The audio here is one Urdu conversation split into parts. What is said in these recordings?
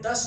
10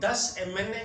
10 MNA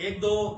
1-2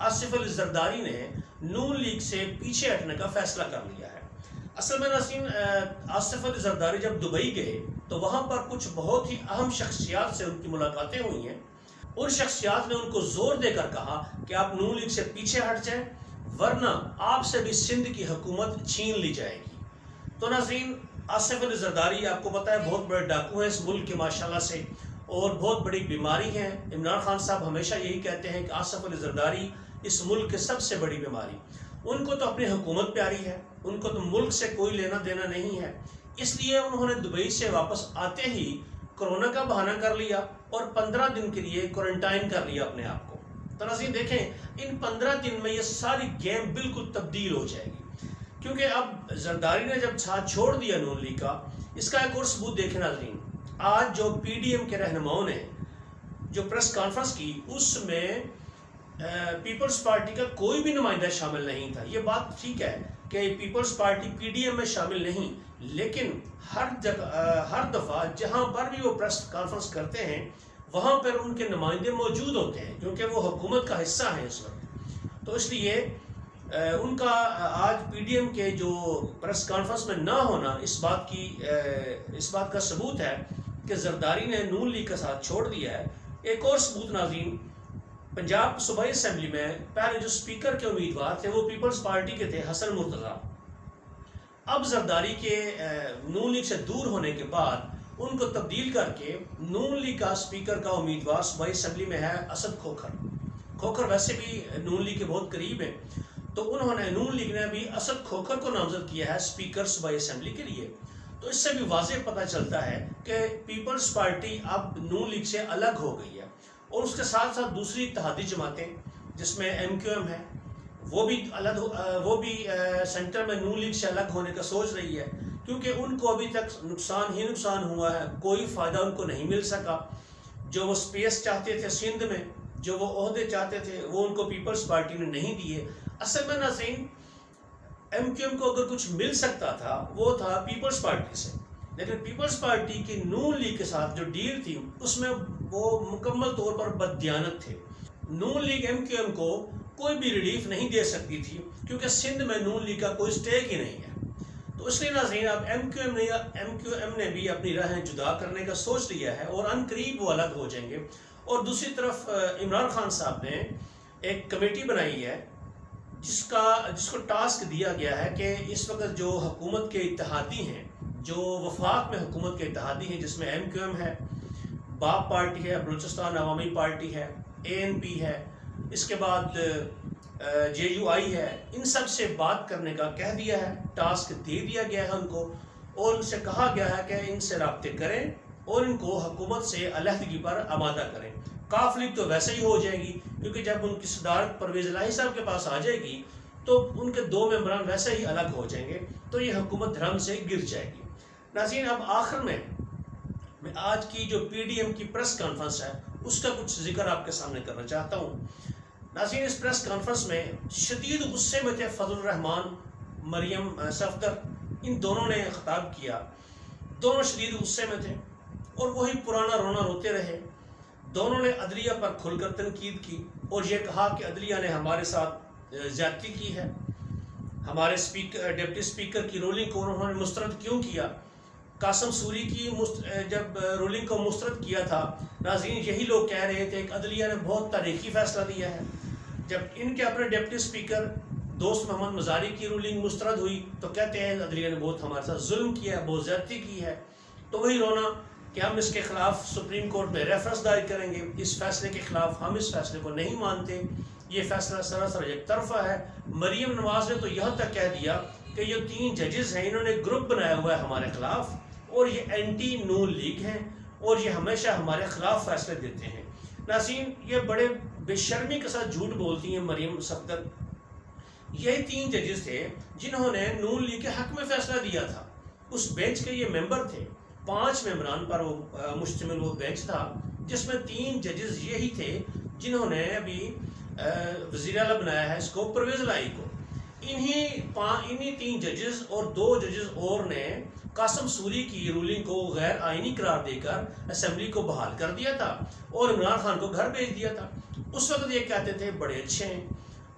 آصف علی زرداری نے نون لیگ سے پیچھے ہٹنے کا فیصلہ کر لیا ہے۔ اصل میں ناظرین، آصف علی زرداری جب دبئی گئے تو وہاں پر کچھ بہت ہی اہم شخصیات سے ان کی ملاقاتیں ہوئی ہیں۔ ان شخصیات نے ان کو زور دے کر کہا کہ آپ نون لیگ سے پیچھے ہٹ جائیں ورنہ آپ سے بھی سندھ کی حکومت چھین لی جائے گی۔ تو ناظرین، آصف علی زرداری آپ کو پتہ ہے بہت بڑے ڈاکو ہیں اس ملک کے ماشاءاللہ سے، اور بہت بڑی بیماری ہے۔ عمران خان صاحب ہمیشہ یہی کہتے ہیں کہ آصف علی زرداری اس ملک کے سب سے بڑی بیماری۔ ان کو تو اپنی حکومت پیاری ہے، ان کو تو ملک سے کوئی لینا دینا نہیں ہے، اس لیے انہوں نے دبئی سے واپس آتے ہی کرونا کا بہانہ کر لیا اور 15 دن کے لیے کوارنٹائن کر لیا اپنے آپ کو۔ تو ناظرین دیکھیں، ان 15 دن میں یہ ساری گیم بالکل تبدیل ہو جائے گی، کیونکہ اب زرداری نے جب ساتھ چھوڑ دیا نون لیگ کا، اس کا ایک اور ثبوت دیکھیں ناظرین۔ آج جو پی ڈی ایم کے رہنماؤں نے جو پریس کانفرنس کی، اس میں پیپلز پارٹی کا کوئی بھی نمائندہ شامل نہیں تھا۔ یہ بات ٹھیک ہے کہ Peoples Party P D M میں شامل نہیں، لیکن ہر دفعہ جہاں پر بھی وہ پریس کانفرنس کرتے ہیں وہاں پر ان کے نمائندے موجود ہوتے ہیں، کیونکہ وہ حکومت کا حصہ ہیں اس وقت۔ تو اس لیے ان کا آج پی ڈی ایم کے جو پریس کانفرنس میں نہ ہونا اس بات کا ثبوت ہے کہ زرداری نے نون لیگ کا ساتھ چھوڑ دیا ہے۔ ایک اور ثبوت ناظرین، پنجاب صوبائی اسمبلی میں پہلے جو اسپیکر کے امیدوار تھے وہ پیپلز پارٹی کے تھے، حسن مرتضیٰ۔ اب زرداری کے نون لیگ سے دور ہونے کے بعد ان کو تبدیل کر کے نون لیگ کا اسپیکر کا امیدوار صوبائی اسمبلی میں ہے اسد کھوکھر۔ کھوکھر ویسے بھی نون لیگ کے بہت قریب ہیں، تو انہوں نے نون لیگ نے بھی اسد کھوکھر کو نامزد کیا ہے اسپیکر صوبائی اسمبلی کے لیے۔ تو اس سے بھی واضح پتہ چلتا ہے کہ پیپلز پارٹی اب نون لیگ سے الگ ہو گئی ہے، اور اس کے ساتھ ساتھ دوسری اتحادی جماعتیں جس میں ایم کیو ایم ہے وہ بھی سینٹر میں نون لیگ سے الگ ہونے کا سوچ رہی ہے، کیونکہ ان کو ابھی تک نقصان ہوا ہے، کوئی فائدہ ان کو نہیں مل سکا۔ جو وہ سپیس چاہتے تھے سندھ میں، جو وہ عہدے چاہتے تھے، وہ ان کو پیپلز پارٹی نے نہیں دیے۔ اصل میں ناظرین، ایم کیو ایم کو اگر کچھ مل سکتا تھا وہ تھا پیپلز پارٹی سے، لیکن پیپلز پارٹی کی نون لیگ کے ساتھ جو ڈیل تھی اس میں وہ مکمل طور پر بددیانت تھے۔ نون لیگ ایم کیو ایم کو کوئی بھی ریلیف نہیں دے سکتی تھی، کیونکہ سندھ میں نون لیگ کا کوئی اسٹیک ہی نہیں ہے۔ تو اس لیے ناظرین، اب ایم کیو ایم نے بھی اپنی راہیں جدا کرنے کا سوچ لیا ہے، اور ان قریب وہ الگ ہو جائیں گے۔ اور دوسری طرف عمران خان صاحب نے ایک کمیٹی بنائی ہے جس کو ٹاسک دیا گیا ہے کہ اس وقت جو حکومت کے اتحادی ہیں، جو وفاق میں حکومت کے اتحادی ہیں، جس میں ایم کیو ایم ہے، باپ پارٹی ہے، بلوچستان عوامی پارٹی ہے، اے این پی ہے، اس کے بعد جے یو آئی ہے، ان سب سے بات کرنے کا کہہ دیا ہے، ٹاسک دے دیا گیا ہے ان کو، اور ان سے کہا گیا ہے کہ ان سے رابطے کریں اور ان کو حکومت سے علیحدگی پر آمادہ کریں۔ کاف لیگ تو ویسے ہی ہو جائے گی، کیونکہ جب ان کی صدارت پرویز الہی صاحب کے پاس آ جائے گی تو ان کے 2 ممبران ویسے ہی الگ ہو جائیں گے، تو یہ حکومت دھرم سے گر جائے گی۔ ناظرین، اب آخر میں آج کی جو پی ڈی ایم کی پریس کانفرنس ہے اس کا کچھ ذکر آپ کے سامنے کرنا چاہتا ہوں۔ ناظرین، اس پریس کانفرنس میں شدید غصے میں تھے فضل الرحمان، مریم صفدر، ان دونوں نے خطاب کیا۔ دونوں شدید غصے میں تھے اور وہی پرانا رونا روتے رہے۔ دونوں نے عدلیہ پر کھل کر تنقید کی اور یہ کہا کہ عدلیہ نے ہمارے ساتھ زیادتی کی ہے، ہمارے ڈپٹی اسپیکر کی رولنگ کو انہوں نے مسترد کیوں کیا۔ قاسم سوری کی جب رولنگ کو مسترد کیا تھا، ناظرین یہی لوگ کہہ رہے تھے کہ عدلیہ نے بہت تاریخی فیصلہ دیا ہے۔ جب ان کے اپنے ڈپٹی اسپیکر دوست محمد مزاری کی رولنگ مسترد ہوئی تو کہتے ہیں عدلیہ نے بہت ہمارے ساتھ ظلم کیا ہے، بہت زیادتی کی ہے۔ تو وہی رونا کہ ہم اس کے خلاف سپریم کورٹ میں ریفرنس دائر کریں گے، اس فیصلے کے خلاف، ہم اس فیصلے کو نہیں مانتے، یہ فیصلہ سراسر ایک طرفہ ہے۔ مریم نواز نے تو یہاں تک کہہ دیا کہ یہ 3 ججز ہیں، انہوں نے گروپ بنایا ہوا ہے ہمارے خلاف، اور یہ اینٹی نون لیگ ہیں اور یہ ہمیشہ ہمارے خلاف فیصلے دیتے ہیں۔ ناظرین، یہ بڑے بے شرمی کے ساتھ جھوٹ بولتی ہیں مریم صفدر۔ یہی 3 ججز تھے جنہوں نے نون لیگ کے حق میں فیصلہ دیا تھا۔ اس بینچ کے یہ ممبر تھے، 5 ممبران پر وہ مشتمل وہ بینچ تھا، جس میں 3 ججز یہی تھے جنہوں نے ابھی وزیر اعلیٰ بنایا ہے اس کو، پرویز الہی کو۔ انہی 3 ججز اور 2 ججز اور نے قاسم سوری کی رولنگ کو غیر آئینی قرار دے کر اسمبلی کو بحال کر دیا تھا اور عمران خان کو گھر بھیج دیا تھا۔ اس وقت یہ کہتے تھے بڑے اچھے ہیں،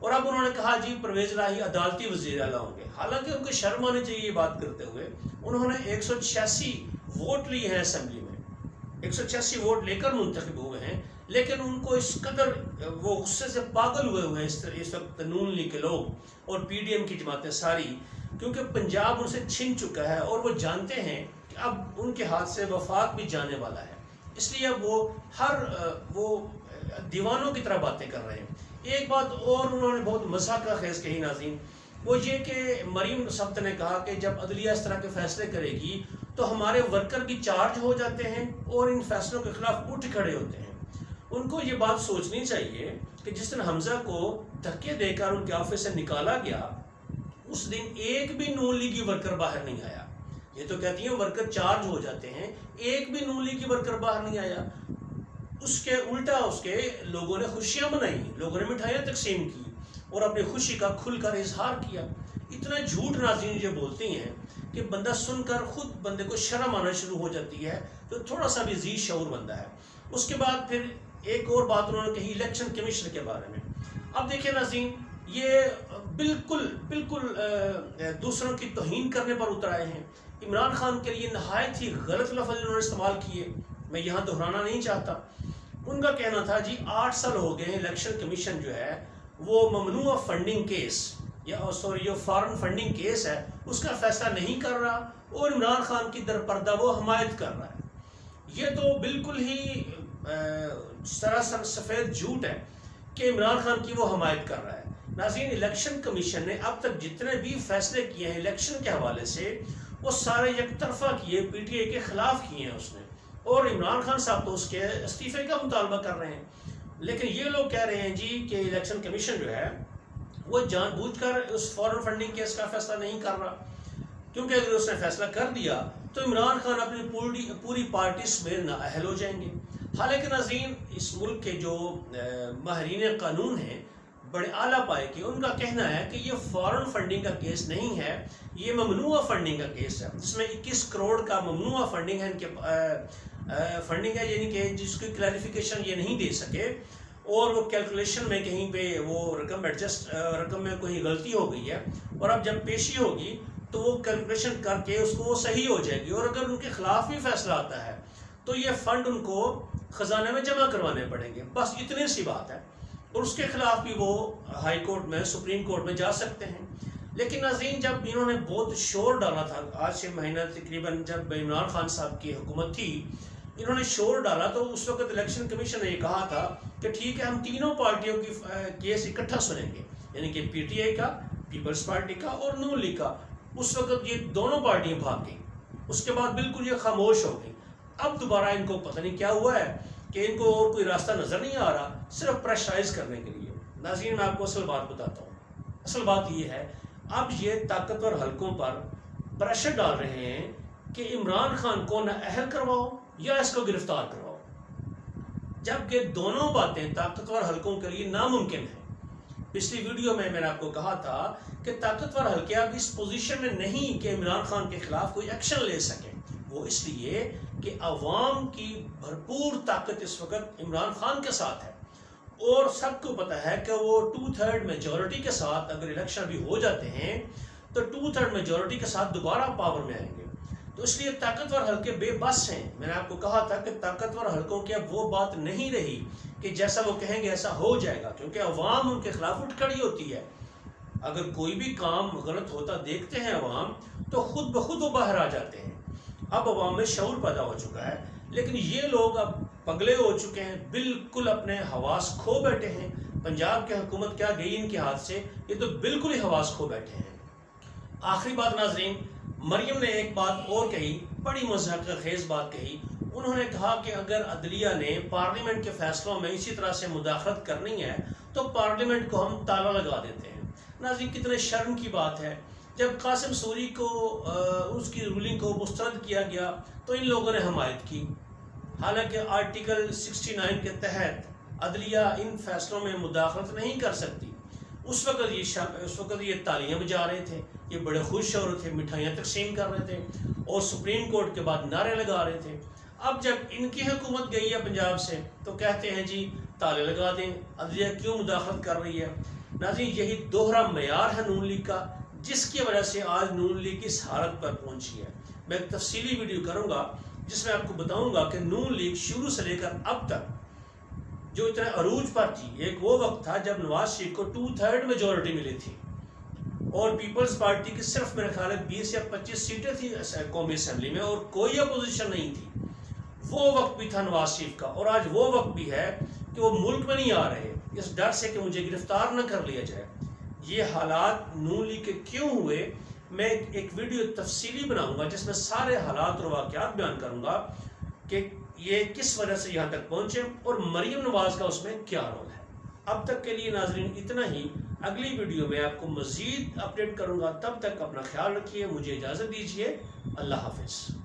اور اب انہوں نے کہا جی پرویز الہی عدالتی وزیر اعلیٰ ہوں گے، حالانکہ ان کو شرم آنی چاہیے یہ بات کرتے ہوئے۔ انہوں نے 186 ووٹ لیے ہیں اسمبلی میں، 186 ووٹ لے کر منتخب ہوئے ہیں، لیکن ان کو اس قدر وہ غصے سے پاگل ہوئے ہیں اس وقت نون لیگ کے لوگ اور پی ڈی ایم کی جماعتیں ساری، کیونکہ پنجاب ان سے چھن چکا ہے اور وہ جانتے ہیں کہ اب ان کے ہاتھ سے وفاق بھی جانے والا ہے، اس لیے اب وہ دیوانوں کی طرح باتیں کر رہے ہیں۔ ایک بات اور انہوں نے بہت مضحکہ خیز کہی ناظرین، وہ یہ کہ مریم سبت نے کہا کہ جب عدلیہ اس طرح کے فیصلے کرے گی تو ہمارے ورکر بھی چارج ہو جاتے ہیں اور ان فیصلوں کے خلاف اٹھ کھڑے ہوتے ہیں۔ ان کو یہ بات سوچنی چاہیے کہ جس دن حمزہ کو دھکے دے کر ان کے آفس سے نکالا گیا، اس دن ایک بھی نون لیگی ورکر باہر نہیں آیا۔ یہ تو کہتی ہیں ورکر چارج ہو جاتے ہیں، ایک بھی نون لیگی ورکر باہر نہیں آیا۔ اس کے الٹا اس کے لوگوں نے خوشیاں منائی، لوگوں نے مٹھائیاں تقسیم کی اور اپنی خوشی کا کھل کر اظہار کیا۔ اتنا جھوٹ ناظرین یہ بولتی ہیں کہ بندہ سن کر خود بندے کو شرم آنا شروع ہو جاتی ہے، جو تھوڑا سا بھی ذی شعور بندہ ہے۔ اس کے بعد پھر ایک اور بات انہوں نے کہی الیکشن کمیشن کے بارے میں۔ اب دیکھیں ناظرین، یہ بالکل دوسروں کی توہین کرنے پر اتر آئے ہیں۔ عمران خان کے لیے نہایت ہی غلط لفظ انہوں نے استعمال کیے، میں یہاں دہرانا نہیں چاہتا۔ ان کا کہنا تھا جی 8 سال ہو گئے ہیں الیکشن کمیشن جو ہے وہ ممنوع فنڈنگ کیس جو فارن فنڈنگ کیس ہے اس کا فیصلہ نہیں کر رہا اور عمران خان کی درپردہ وہ حمایت کر رہا ہے۔ یہ تو بالکل ہی سراسر سفید جھوٹ ہے کہ عمران خان کی وہ حمایت کر رہا ہے۔ ناظرین، الیکشن کمیشن نے اب تک جتنے بھی فیصلے کیے ہیں الیکشن کے حوالے سے وہ سارے یک طرفہ کیے، پی ٹی آئی کے خلاف کیے ہیں اس نے، اور عمران خان صاحب تو اس کے استعفے کا مطالبہ کر رہے ہیں۔ لیکن یہ لوگ کہہ رہے ہیں جی کہ الیکشن کمیشن جو ہے وہ جان بوجھ کر اس فارن فنڈنگ کیس کا فیصلہ نہیں کر رہا، کیونکہ اگر اس نے فیصلہ کر دیا تو عمران خان اپنی پوری پارٹی سمیت نااہل ہو جائیں گے۔ حالانکہ ناظرین، اس ملک کے جو ماہرین قانون ہیں بڑے اعلیٰ پائے کے، ان کا کہنا ہے کہ یہ فارن فنڈنگ کا کیس نہیں ہے، یہ ممنوع فنڈنگ کا کیس ہے، جس میں 21 کروڑ کا ممنوع فنڈنگ ہے، ان کے فنڈنگ ہے، یعنی کہ جس کی کلیریفیکیشن یہ نہیں دے سکے اور وہ کیلکولیشن میں کہیں پہ وہ رقم میں کوئی غلطی ہو گئی ہے، اور اب جب پیشی ہوگی تو وہ کیلکولیشن کر کے اس کو وہ صحیح ہو جائے گی، اور اگر ان کے خلاف بھی فیصلہ آتا ہے تو یہ فنڈ ان کو خزانے میں جمع کروانے پڑیں گے، بس اتنی سی بات ہے، اور اس کے خلاف بھی وہ ہائی کورٹ میں، سپریم کورٹ میں جا سکتے ہیں۔ لیکن ناظرین، جب انہوں نے بہت شور ڈالا تھا، آج سے مہینہ تقریباً جب عمران خان صاحب کی حکومت تھی، انہوں نے شور ڈالا تو اس وقت الیکشن کمیشن نے یہ کہا تھا کہ ٹھیک ہے ہم تینوں پارٹیوں کی کیس اکٹھا سنیں گے، یعنی کہ پی ٹی آئی کا، پیپلز پارٹی کا اور نون لیگ کا۔ اس وقت یہ دونوں پارٹیاں بھاگ گئیں، اس کے بعد بالکل یہ خاموش ہو گئی۔ اب دوبارہ ان کو پتہ نہیں کیا ہوا ہے کہ ان کو اور کوئی راستہ نظر نہیں آ رہا، صرف پریشرائز کرنے کے لیے۔ ناظرین، میں آپ کو اصل بات بتاتا ہوں۔ اصل بات یہ ہے، اب یہ طاقتور حلقوں پر پریشر ڈال رہے ہیں کہ عمران خان کو نااہل کرواؤ یا اس کو گرفتار کرواؤ، جبکہ دونوں باتیں طاقتور حلقوں کے لیے ناممکن ہیں۔ پچھلی ویڈیو میں نے آپ کو کہا تھا کہ طاقتور حلقے اب اس پوزیشن میں نہیں کہ عمران خان کے خلاف کوئی ایکشن لے سکیں، وہ اس لیے کہ عوام کی بھرپور طاقت اس وقت عمران خان کے ساتھ ہے، اور سب کو پتہ ہے کہ وہ 2/3 میجورٹی کے ساتھ اگر الیکشن بھی ہو جاتے ہیں تو 2/3 میجورٹی کے ساتھ دوبارہ پاور میں آئیں گے۔ تو اس لیے طاقتور حلقے بے بس ہیں۔ میں نے آپ کو کہا تھا کہ طاقتور حلقوں کی اب وہ بات نہیں رہی کہ جیسا وہ کہیں گے ایسا ہو جائے گا، کیونکہ عوام ان کے خلاف اٹھ کھڑی ہوتی ہے۔ اگر کوئی بھی کام غلط ہوتا دیکھتے ہیں عوام تو خود بخود وہ باہر آ جاتے ہیں۔ اب عوام میں شعور پیدا ہو چکا ہے، لیکن یہ لوگ اب پگلے ہو چکے ہیں، بالکل اپنے حواس کھو بیٹھے ہیں۔ پنجاب کی حکومت کیا گئی ان کے ہاتھ سے، یہ تو بالکل ہی حواس کھو بیٹھے ہیں۔ آخری بات ناظرین، مریم نے ایک بات اور کہی، بڑی مضحکہ خیز بات کہی۔ انہوں نے کہا کہ اگر عدلیہ نے پارلیمنٹ کے فیصلوں میں اسی طرح سے مداخلت کرنی ہے تو پارلیمنٹ کو ہم تالا لگا دیتے ہیں۔ ناظرین، کتنے شرم کی بات ہے، جب قاسم سوری کو اس کی رولنگ کو مسترد کیا گیا تو ان لوگوں نے حمایت کی، حالانکہ آرٹیکل 69 کے تحت عدلیہ ان فیصلوں میں مداخلت نہیں کر سکتی۔ اس وقت یہ تالیاں بجا رہے تھے، یہ بڑے خوش ہو رہے تھے، مٹھائیاں تقسیم کر رہے تھے اور سپریم کورٹ کے بعد نعرے لگا رہے تھے۔ اب جب ان کی حکومت گئی ہے پنجاب سے تو کہتے ہیں جی تالے لگا دیں، عدلیہ کیوں مداخلت کر رہی ہے؟ ناظرین یہی دوہرا معیار ہے نون لیگ کا، جس کی وجہ سے آج نون لیگ اس حالت پر پہنچی ہے۔ میں ایک تفصیلی ویڈیو کروں گا جس میں آپ کو بتاؤں گا کہ نون لیگ شروع سے لے کر اب تک جو اتنے عروج پر تھی، ایک وہ وقت تھا جب نواز شریف کو 2/3 میجورٹی ملی تھی اور پیپلز پارٹی کی صرف میرے خیال ہے 20 یا 25 سیٹیں تھیں قومی اسمبلی میں اور کوئی اپوزیشن نہیں تھی۔ وہ وقت بھی تھا نواز شریف کا، اور آج وہ وقت بھی ہے کہ وہ ملک میں نہیں آ رہے اس ڈر سے کہ مجھے گرفتار نہ کر لیا جائے۔ یہ حالات نون لیگ کے کیوں ہوئے، میں ایک ویڈیو تفصیلی بناؤں گا جس میں سارے حالات اور واقعات بیان کروں گا کہ یہ کس وجہ سے یہاں تک پہنچے اور مریم نواز کا اس میں کیا رول ہے۔ اب تک کے لیے ناظرین اتنا ہی، اگلی ویڈیو میں آپ کو مزید اپڈیٹ کروں گا، تب تک اپنا خیال رکھیے، مجھے اجازت دیجیے، اللہ حافظ۔